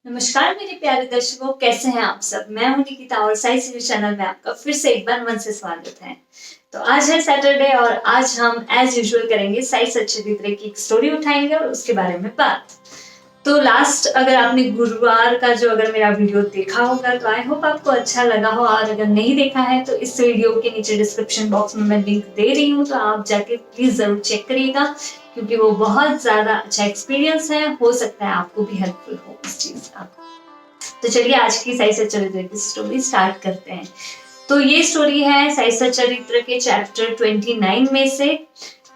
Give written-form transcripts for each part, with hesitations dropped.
नमस्कार मेरे प्यारे दर्शकों, कैसे हैं आप सब। मैं हूं निकिता और साई सीरी चैनल में आपका फिर से एक बार मन से स्वागत है। तो आज है सैटरडे और आज हम एज यूजुअल करेंगे साई सच्चिदानंद की एक स्टोरी उठाएंगे और उसके बारे में बात। तो लास्ट अगर आपने गुरुवार का जो अगर मेरा वीडियो देखा होगा तो आई होप आपको अच्छा लगा हो, और अगर नहीं देखा है तो इस वीडियो के नीचे डिस्क्रिप्शन बॉक्स में मैं लिंक दे रही हूँ, तो आप जाके प्लीज जरूर चेक करिएगा क्योंकि वो बहुत ज्यादा अच्छा एक्सपीरियंस है। हो सकता है आपको भी हेल्पफुल हो इस चीज का। तो चलिए आज की साई सच्चिदानंद की स्टोरी स्टार्ट करते हैं। तो ये स्टोरी है साई सच्चिदानंद के चैप्टर 29 में से।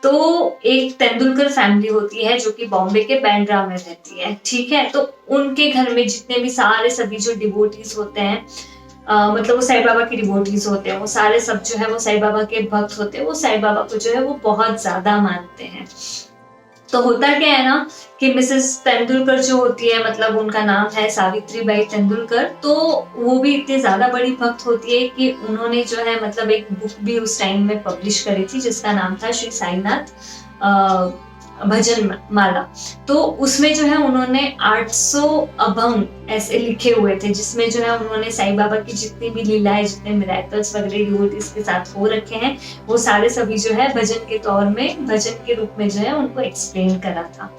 तो एक तेंदुलकर फैमिली होती है जो कि बॉम्बे के बांद्रा में रहती है, ठीक है। तो उनके घर में जितने भी सारे सभी जो डिवोटीज होते हैं, मतलब वो साईं बाबा के डिवोटीज होते हैं, वो सारे सब जो है वो साईं बाबा के भक्त होते हैं। वो साईं बाबा को जो है वो बहुत ज्यादा मानते हैं। तो होता क्या है ना कि मिसेस तेंदुलकर जो होती है, मतलब उनका नाम है सावित्रीबाई तेंदुलकर, तो वो भी इतनी ज्यादा बड़ी भक्त होती है कि उन्होंने जो है मतलब एक बुक भी उस टाइम में पब्लिश करी थी जिसका नाम था श्री साईनाथ भजन माला। तो उसमें जो है उन्होंने 800 अभंग ऐसे लिखे हुए थे जिसमें जो है उन्होंने साईं बाबा की जितनी भी लीलाएं, जितने मिरेकल्स वगैरह डिवोटीज के साथ हो रखे हैं, वो सारे सभी जो है भजन के तौर में, भजन के रूप में जो है उनको एक्सप्लेन करा था।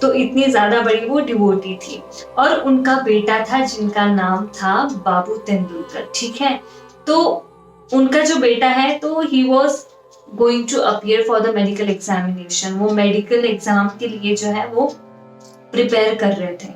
तो इतनी ज्यादा बड़ी वो डिवोटी थी। और उनका बेटा था जिनका नाम था बाबू तेंदुलकर, ठीक है। तो उनका जो बेटा है तो he was going to appear for the medical examination. वो मेडिकल एग्जाम के लिए जो है वो प्रिपेयर कर रहे थे।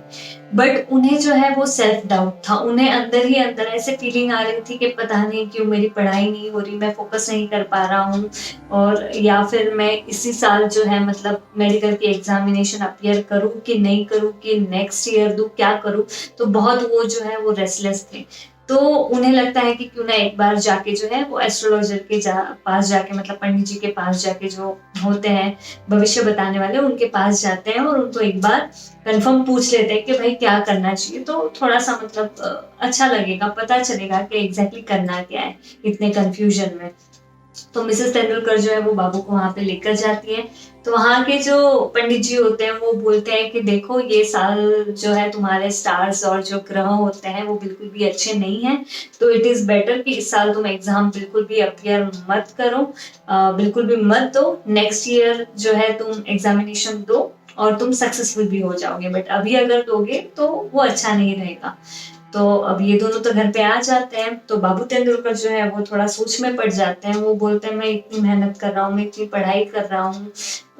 बट उन्हें जो है वो सेल्फ डाउट था, उन्हें अंदर ही अंदर ऐसे फीलिंग आ रही थी कि पता नहीं क्यों मेरी पढ़ाई नहीं हो रही, मैं फोकस नहीं कर पा रहा हूँ, और या फिर मैं इसी साल जो है मतलब मेडिकल की एग्जामिनेशन अपियर करूँ कि नहीं करूँ, कि नेक्स्ट ईयर दूँ, क्या करूँ। तो बहुत वो जो है वो रेस्टलेस थे। तो उन्हें लगता है कि क्यों ना एक बार जाके जो है वो एस्ट्रोलॉजर के पास जाके, मतलब पंडित जी के पास जाके, जो होते हैं भविष्य बताने वाले, उनके पास जाते हैं और उनको एक बार कंफर्म पूछ लेते हैं कि भाई क्या करना चाहिए। तो थोड़ा सा मतलब अच्छा लगेगा, पता चलेगा कि एग्जैक्टली करना क्या है इतने कंफ्यूजन में। तो मिसेस तेंदुलकर जो है वो बाबू को वहां पे लेकर जाती है। तो वहां के जो पंडित जी होते हैं वो बोलते हैं कि देखो ये साल जो है तुम्हारे स्टार्स और जो ग्रह होते हैं वो बिल्कुल भी अच्छे नहीं हैं, तो इट इज बेटर कि इस साल तुम एग्जाम बिल्कुल भी अपियर मत करो, बिल्कुल भी मत दो। नेक्स्ट ईयर जो है तुम एग्जामिनेशन दो और तुम सक्सेसफुल भी हो जाओगे, बट अभी अगर दोगे तो वो अच्छा नहीं रहेगा। तो अब ये दोनों तो घर पे आ जाते हैं। तो बाबू तेंदुलकर जो है वो थोड़ा सोच में पड़ जाते हैं। वो बोलते हैं मैं इतनी मेहनत कर रहा हूँ, मैं इतनी पढ़ाई कर रहा हूँ,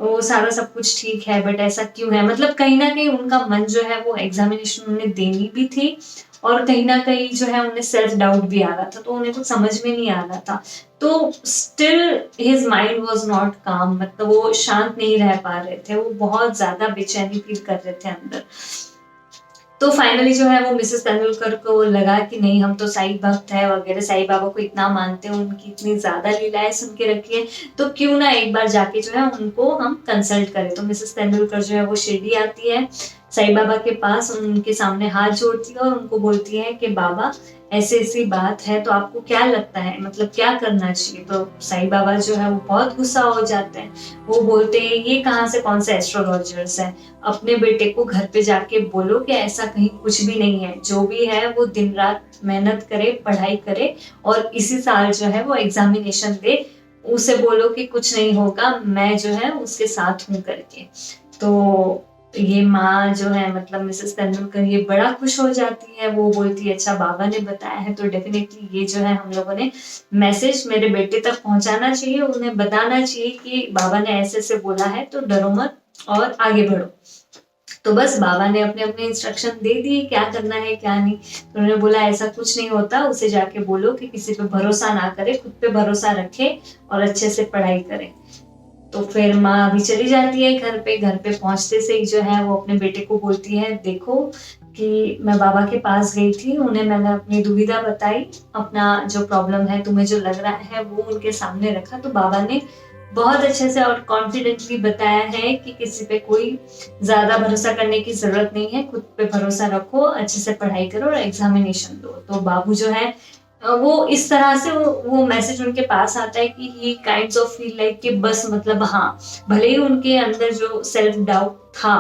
वो सारा सब कुछ ठीक है, बट ऐसा क्यों है। मतलब कहीं ना कहीं उनका मन जो है वो एग्जामिनेशन उन्हें देनी भी थी, और कहीं ना कहीं जो है उन्हें सेल्फ डाउट भी आ रहा था, तो उन्हें कुछ समझ में नहीं आ रहा था। तो still his mind was not काम, मतलब वो शांत नहीं रह पा रहे थे, वो बहुत ज्यादा बेचैनी फील कर रहे थे अंदर। तो फाइनली जो है वो मिसेस तेंदुलकर को लगा कि नहीं, हम तो साईं भक्त है वगैरह, साईं बाबा को इतना मानते हैं, उनकी इतनी ज्यादा लीलाएं सुन के रखी है, तो क्यों ना एक बार जाके जो है उनको हम कंसल्ट करें। तो मिसेस तेंदुलकर जो है वो शिरडी आती है साईं बाबा के पास, उनके सामने हाथ जोड़ती है और उनको बोलती है कि बाबा ऐसी ऐसी बात है, तो आपको क्या लगता है, मतलब क्या करना चाहिए। तो साईं बाबा जो है वो बहुत गुस्सा हो जाते हैं। वो बोलते हैं ये कहाँ से कौन से एस्ट्रोलॉजर्स हैं, अपने बेटे को घर पे जाके बोलो कि ऐसा कहीं कुछ भी नहीं है, जो भी है वो दिन रात मेहनत करे, पढ़ाई करे और इसी साल जो है वो एग्जामिनेशन दे। उसे बोलो कि कुछ नहीं होगा, मैं जो है उसके साथ हूँ करके। तो ये माँ जो है मतलब मिसेस तेंदुलकर ये बड़ा खुश हो जाती है। वो बोलती है अच्छा बाबा ने बताया है तो डेफिनेटली ये जो है हम लोगों ने मैसेज मेरे बेटे तक पहुंचाना चाहिए, उन्हें बताना चाहिए कि बाबा ने ऐसे ऐसे बोला है, तो डरो मत और आगे बढ़ो। तो बस बाबा ने अपने अपने इंस्ट्रक्शन दे दिए क्या करना है क्या नहीं। तो उन्होंने बोला ऐसा कुछ नहीं होता, उसे जाके बोलो कि किसी पे भरोसा ना करे, खुद पे भरोसा रखे और अच्छे से पढ़ाई करे। तो फिर माँ अभी चली जाती है घर पे। घर पे पहुंचते से ही जो है वो अपने बेटे को बोलती है देखो कि मैं बाबा के पास गई थी, उन्हें मैंने अपनी दुविधा बताई, अपना जो प्रॉब्लम है, तुम्हें जो लग रहा है वो उनके सामने रखा। तो बाबा ने बहुत अच्छे से और कॉन्फिडेंटली बताया है कि किसी पे कोई ज्यादा भरोसा करने की जरूरत नहीं है, खुद पे भरोसा रखो, अच्छे से पढ़ाई करो और एग्जामिनेशन दो। तो बाबू जो है वो इस तरह से वो मैसेज उनके पास आता है कि ही काइंड्स ऑफ फील लाइक कि बस मतलब हाँ, भले ही उनके अंदर जो सेल्फ डाउट था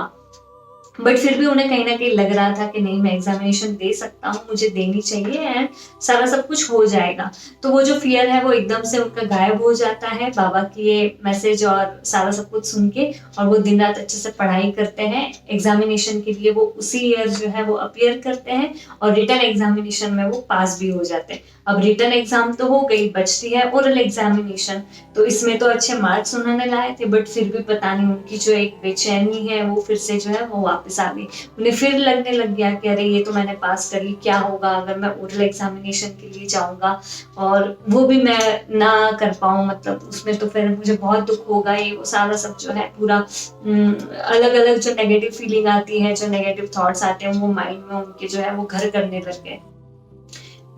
बट फिर भी उन्हें कहीं ना कहीं लग रहा था कि नहीं, मैं एग्जामिनेशन दे सकता हूँ, मुझे देनी चाहिए एंड सारा सब कुछ हो जाएगा। तो वो जो फियर है वो एकदम से उनका गायब हो जाता है बाबा की ये मैसेज और सारा सब कुछ सुन के, और वो दिन रात अच्छे से पढ़ाई करते हैं। एग्जामिनेशन के लिए वो उसी ईयर जो है वो अपीयर करते हैं और रिटन एग्जामिनेशन में वो पास भी हो जाते हैं। अब रिटन एग्जाम तो हो गई, बचती है ओरल एग्जामिनेशन। तो इसमें तो अच्छे मार्क्स उन्होंने लाए थे, बट फिर भी पता नहीं उनकी जो एक बेचैनी है वो फिर से जो है वो वापस आ गई। उन्हें फिर लगने लग गया कि अरे ये तो मैंने पास कर ली, क्या होगा अगर मैं ओरल एग्जामिनेशन के लिए जाऊंगा और वो भी मैं ना कर पाऊँ, मतलब उसमें तो फिर मुझे बहुत दुख होगा। ये वो सारा सब जो है पूरा अलग अलग जो नेगेटिव फीलिंग आती है, जो नेगेटिव थॉट्स आते हैं, वो माइंड में उनके जो है वो घर करने लग गए।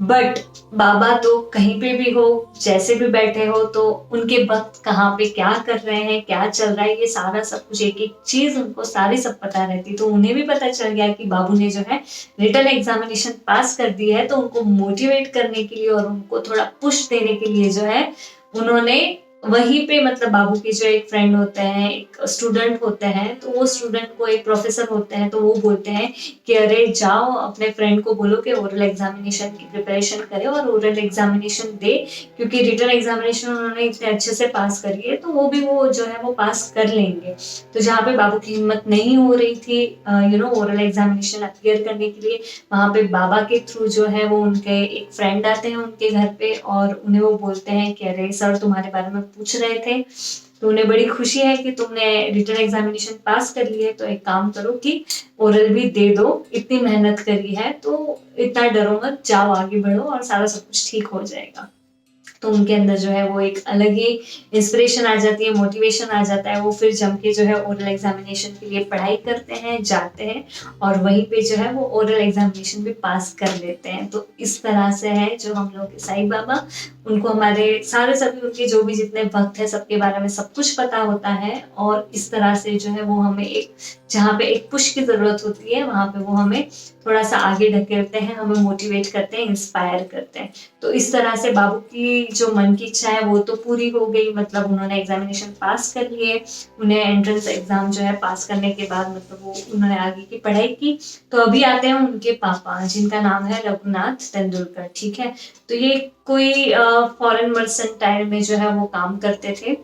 बट बाबा तो कहीं पे भी हो, जैसे भी बैठे हो, तो उनके वक्त कहाँ पे क्या कर रहे हैं, क्या चल रहा है, ये सारा सब कुछ एक एक चीज उनको सारी सब पता रहती। तो उन्हें भी पता चल गया कि बाबू ने जो है रिटन एग्जामिनेशन पास कर दी है। तो उनको मोटिवेट करने के लिए और उनको थोड़ा पुश देने के लिए जो है उन्होंने वहीं पे, मतलब बाबू के जो एक फ्रेंड होते हैं, एक स्टूडेंट होते हैं, तो वो स्टूडेंट को एक प्रोफेसर होते हैं, तो वो बोलते हैं कि अरे जाओ अपने फ्रेंड को बोलो कि ओरल एग्जामिनेशन की प्रिपरेशन करे और ओरल एग्जामिनेशन दे, क्योंकि रिटन एग्जामिनेशन उन्होंने इतने अच्छे से पास करी है तो वो भी वो जो है वो पास कर लेंगे। तो जहाँ पे बाबू की हिम्मत नहीं हो रही थी ओरल एग्जामिनेशन अपियर करने के लिए, वहां पे बाबा के थ्रू जो है वो उनके एक फ्रेंड आते हैं उनके घर पे और उन्हें वो बोलते हैं कि अरे सर तुम्हारे बारे में पूछ रहे थे, तो उन्हें बड़ी खुशी है कि तुमने रिटन एग्जामिनेशन पास कर ली है, तो एक काम करो कि ओरल भी दे दो, इतनी मेहनत करी है तो इतना डरो मत, जाओ आगे बढ़ो और सारा सब कुछ ठीक हो जाएगा। तो उनके अंदर जो है वो एक अलग ही इंस्पिरेशन आ जाती है, मोटिवेशन आ जाता है। वो फिर जम के जो है ओरल एग्जामिनेशन के लिए पढ़ाई करते हैं, जाते हैं और वहीं पे जो है वो ओरल एग्जामिनेशन भी पास कर लेते हैं। तो इस तरह से है जो हम लोग साईं बाबा, उनको हमारे सारे सभी उनके जो भी जितने भक्त है सबके बारे में सब कुछ पता होता है, और इस तरह से जो है वो हमें एक, जहाँ पे एक पुश की जरूरत होती है वहां पे वो हमें थोड़ा सा आगे ढकेलते हैं, हमें मोटिवेट करते हैं, इंस्पायर करते हैं। तो इस तरह से बाबू की जो मन की इच्छा है वो तो पूरी हो गई, मतलब उन्होंने एग्जामिनेशन पास कर लिए। उन्हें एंट्रेंस एग्जाम जो है पास करने के बाद मतलब वो उन्होंने आगे की पढ़ाई की। तो अभी आते हैं उनके पापा, जिनका नाम है रघुनाथ तेंदुलकर। ठीक है, तो ये कोई फॉरेन मर्सेंटाइल में जो है वो काम करते थे,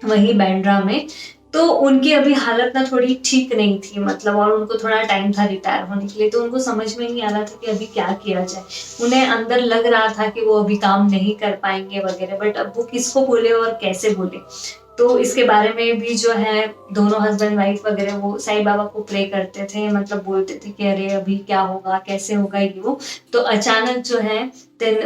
वही बैंड्रा में। तो उनकी अभी हालत ना थोड़ी ठीक नहीं थी, मतलब और उनको थोड़ा टाइम था रिटायर होने के लिए, तो उनको समझ में नहीं आ रहा था कि अभी क्या किया जाए। उन्हें अंदर लग रहा था कि वो अभी काम नहीं कर पाएंगे वगैरह, बट अब वो किसको बोले और कैसे बोले। तो इसके बारे में भी जो है दोनों हस्बैंड वाइफ वगैरह वो साईं बाबा को प्रे करते थे, मतलब बोलते थे कि अरे अभी क्या होगा, कैसे होगा ये वो। तो अचानक जो है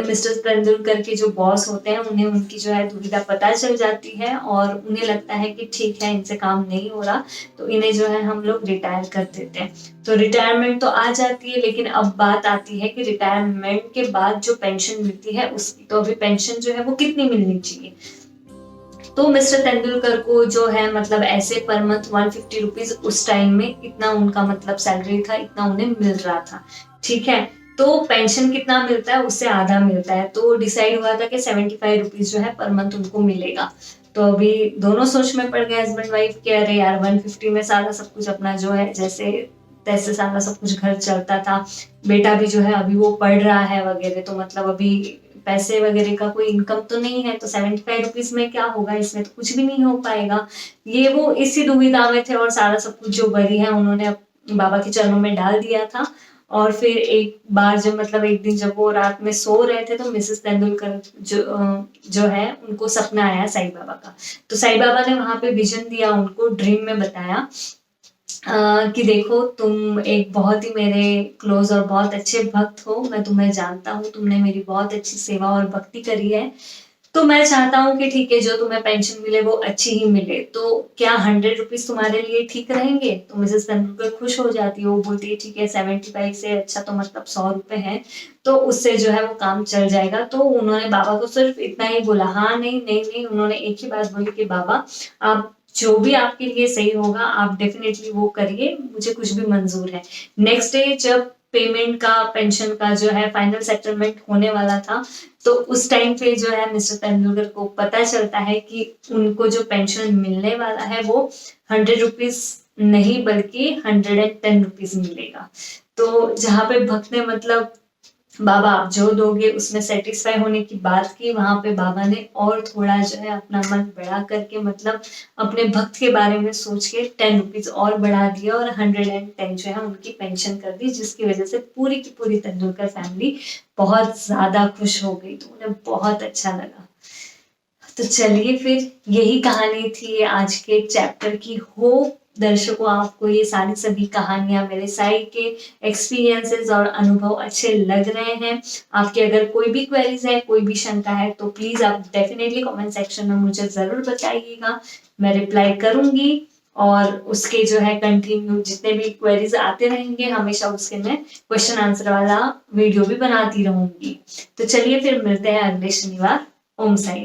मिस्टर तेंदुलकर के जो बॉस होते हैं उन्हें उनकी जो है दुविधा पता चल जाती है और उन्हें लगता है कि ठीक है इनसे काम नहीं हो रहा, तो इन्हें जो है हम लोग रिटायर कर देते हैं। तो रिटायरमेंट तो आ जाती है, लेकिन अब बात आती है कि रिटायरमेंट के बाद जो पेंशन मिलती है उसकी, तो अभी पेंशन जो है वो कितनी मिलनी चाहिए। तो मिस्टर तेंदुलकर को जो है मतलब ऐसे पर मंथ 150 रुपीज उस टाइम में, इतना उनका मतलब सैलरी था, इतना उन्हें मिल रहा था। ठीक है, तो पेंशन कितना मिलता है उससे आधा मिलता है, तो डिसाइड हुआ था कि 75 रुपीज जो है पर मंथ उनको मिलेगा। तो अभी दोनों सोच में पड़ गए हस्बैंड वाइफ के, अरे यार 150 में सारा सब कुछ अपना जो है जैसे तैसे सारा सब कुछ घर चलता था, बेटा भी जो है अभी वो पढ़ रहा है वगैरह, तो मतलब अभी पैसे वगैरह का कोई इनकम तो नहीं है, तो 75 रुपीज में क्या होगा, इसमें तो कुछ भी नहीं हो पाएगा। ये वो इसी दुविधा में थे और सारा सब कुछ जो बरी है उन्होंने बाबा के चरणों में डाल दिया था। और फिर एक बार जब मतलब एक दिन जब वो रात में सो रहे थे तो मिसेस तेंदुलकर जो है उनको सपना आया साईं बाबा का। तो साईं बाबा ने वहां पे विजन दिया, उनको ड्रीम में बताया कि देखो तुम एक बहुत ही मेरे क्लोज और बहुत अच्छे भक्त हो, मैं तुम्हें जानता हूँ, तुमने मेरी बहुत अच्छी सेवा और भक्ति करी है, तो मैं चाहता हूँ कि ठीक है जो तुम्हें पेंशन मिले वो अच्छी ही मिले, तो क्या 100 रुपीज तुम्हारे लिए ठीक रहेंगे। तो मिसेस तेंदुलकर खुश हो जाती है, वो बोलती है ठीक है 75 से अच्छा तो मतलब 100 रुपए है, तो उससे जो है वो काम चल जाएगा। तो उन्होंने बाबा को सिर्फ इतना ही बोला, हाँ नहीं नहीं नहीं, उन्होंने एक ही बात बोली कि बाबा आप जो भी आपके लिए सही होगा आप डेफिनेटली वो करिए, मुझे कुछ भी मंजूर है। नेक्स्ट डे जब पेमेंट का पेंशन का जो है फाइनल सेटलमेंट होने वाला था, तो उस टाइम पे जो है मिस्टर तेंदुलकर को पता चलता है कि उनको जो पेंशन मिलने वाला है वो 100 रुपीज नहीं बल्कि 110 रुपीज मिलेगा। तो जहाँ पे भक्त ने मतलब बाबा आप जो दोगे उसमें सेटिस्फाई होने की बात की, वहां पे बाबा ने और थोड़ा जो है अपना मन बढ़ा करके मतलब अपने भक्त के बारे में सोच के 10 रुपीज और बढ़ा दिया और 110 जो है उनकी पेंशन कर दी, जिसकी वजह से पूरी की पूरी तेंदुलकर फैमिली बहुत ज्यादा खुश हो गई। तो उन्हें बहुत अच्छा लगा। तो चलिए फिर यही कहानी थी आज के चैप्टर की। होप दर्शकों आपको ये सारी सभी कहानियां मेरे साइड के एक्सपीरियंसेस और अनुभव अच्छे लग रहे हैं। आपके अगर कोई भी क्वेरीज है, कोई भी शंका है तो प्लीज आप डेफिनेटली कमेंट सेक्शन में मुझे जरूर बताइएगा, मैं रिप्लाई करूंगी। और उसके जो है कंटिन्यू जितने भी क्वेरीज आते रहेंगे हमेशा उसके मैं क्वेश्चन आंसर वाला वीडियो भी बनाती रहूंगी। तो चलिए फिर मिलते हैं अगले शनिवार। ओम साई।